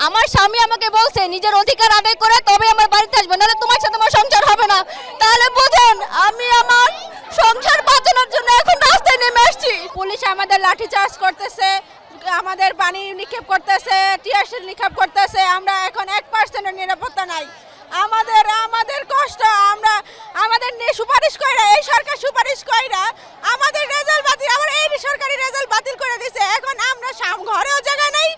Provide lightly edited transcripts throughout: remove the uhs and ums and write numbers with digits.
আমার স্বামী আমাকে বলছে নিজের অধিকার আদায় করে তবে আমার বাড়িতে আসবে, নাহলে তোমার সাথে আমার সংসার হবে না। তাহলে বুঝেন আমি আমার সংসার বাঁচানোর জন্য এখন রাস্তায় নেমে আসছি। পুলিশ আমাদের লাঠিচার্জ করতেছে, আমাদের পানি নিক্ষেপ করতেছে, টিয়ারশি নিক্ষেপ করতেছে। আমরা এখন 1% নিরাপত্তা নাই। আমাদের কষ্ট, আমরা আমাদের সুপারিশ কইরা, এই সরকার সুপারিশ কইরা আমাদের রেজাল্ট বাতিল, আমার এই সরকারি রেজাল্ট বাতিল করে দিয়েছে। এখন আমরা ঘরেও জায়গা নাই,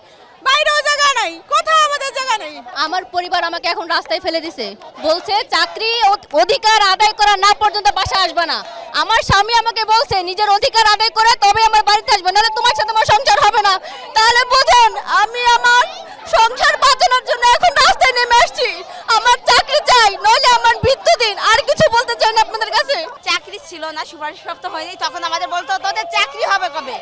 বাইরেও জায়গা নাই, কোথাও আমাদের জায়গা নেই। আমার পরিবার আমাকে এখন রাস্তায় ফেলে দিছে, বলছে চাকরি অধিকার আদায় করা না পর্যন্ত বাসায় আসবে না। আমার স্বামী আমাকে বলছে নিজের অধিকার আদায় করে তবে আমার বাড়িতে আসবে, নাহলে তোমার সাথে আমার সংসার হবে না। তাহলে বুঝেন আমি আমার সংসার বাঁচানোর জন্য এখন রাস্তায় নেমে আসছি। আমার চাকরি চাই, নইলে আমার মৃত্যু দিন। আর কিছু বলতে চাই না আপনাদের কাছে। চাকরি ছিল না, সুপারিশপ্রাপ্ত হয়নি, তখন আমাদের বলতো তোদের চাকরি হবে কবে।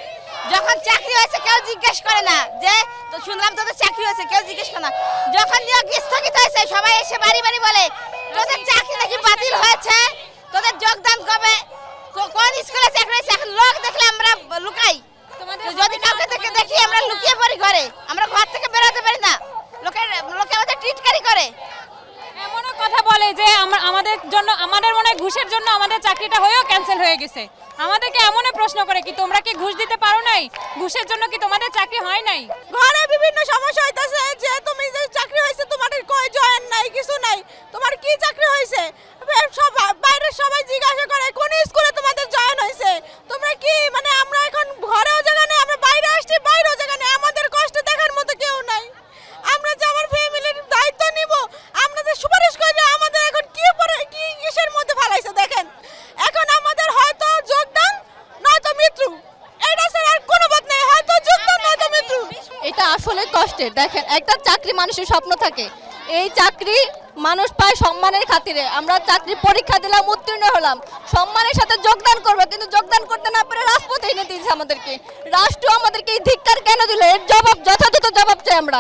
যখন চাকরি হয়েছে কেউ জিজ্ঞেস করে না যে তো শুনলাম তোদের চাকরি হয়েছে, কেউ জিজ্ঞেস করে না। যখন নিয়োগ স্থগিত হয়েছে সবাই এসে বাড়ি বাড়ি বলে তোদের চাকরি নাকি বাতিল হয়েছে, তোদের যোগদান কবে, কোন স্কুলে চাকরি হয়েছে। এখন লোক দেখলে আমরা লুকাই, যদি কাউকে দেখি আমরা লুকিয়ে পড়ি ঘরে, আমরা ঘর থেকে বেরোতে পারি না। লোকে আমাদের ট্রিটকারি করে, এমনও কথা বলে যে আমাদের জন্য, আমাদের মনে হয় ঘুষের জন্য আমাদের চাকরিটা হয়েও ক্যান্সেল হয়ে গেছে। আমাদেরকে এমনই প্রশ্ন করে কি তোমরা কি ঘুষ দিতে পারো নাই, ঘুষের জন্য কি তোমাদের চাকরি হয় নাই। ঘরে বিভিন্ন সমস্যা হইতাছে যে তুমি যে চাকরি হয়েছে তোমাদের কই জয়েন নাই, কিছু নাই, তোমার কি চাকরি হয়েছে। সব বাইরের সবাই জিজ্ঞাসা করে কোন স্কুলে তোমাদের জয়েন হয়েছে, তোমরা কি মানে। আমরা এখন ঘরেও জায়গা নেই, আমরা বাইরে আসছি, বাইরেও জায়গা নেই, আমাদের কষ্ট দেখার মতো কেউ নাই। আমরা যে আমার ফ্যামিলির দায়িত্ব নিব, আমরা যে সুপারিশ করি, আমাদের এখন কি কিসের মধ্যে ফেলাইছে দেখেন। এখন আমাদের হয়তো যোগদান নয়তো মৃত্যু, এটা ছাড়া আর কোনো পথ নেই, হয়তো যোগদান নয়তো মৃত্যু। এটা আসলে কষ্টের। দেখেন একটা চাকরি মানুষের স্বপ্ন থাকে, এই চাকরি মানুষ পায় সম্মানের খাতিরে। আমরা চাকরি পরীক্ষা দিলাম, উত্তীর্ণ হলাম, সম্মানের সাথে যোগদান করবো, কিন্তু যোগদান করতে না পেরে রাজপথে এনে দিয়েছে আমাদেরকে। রাষ্ট্র আমাদেরকে এই ধিক্কার কেন দিল, এর জবাব, যথাযথ জবাব চাই আমরা।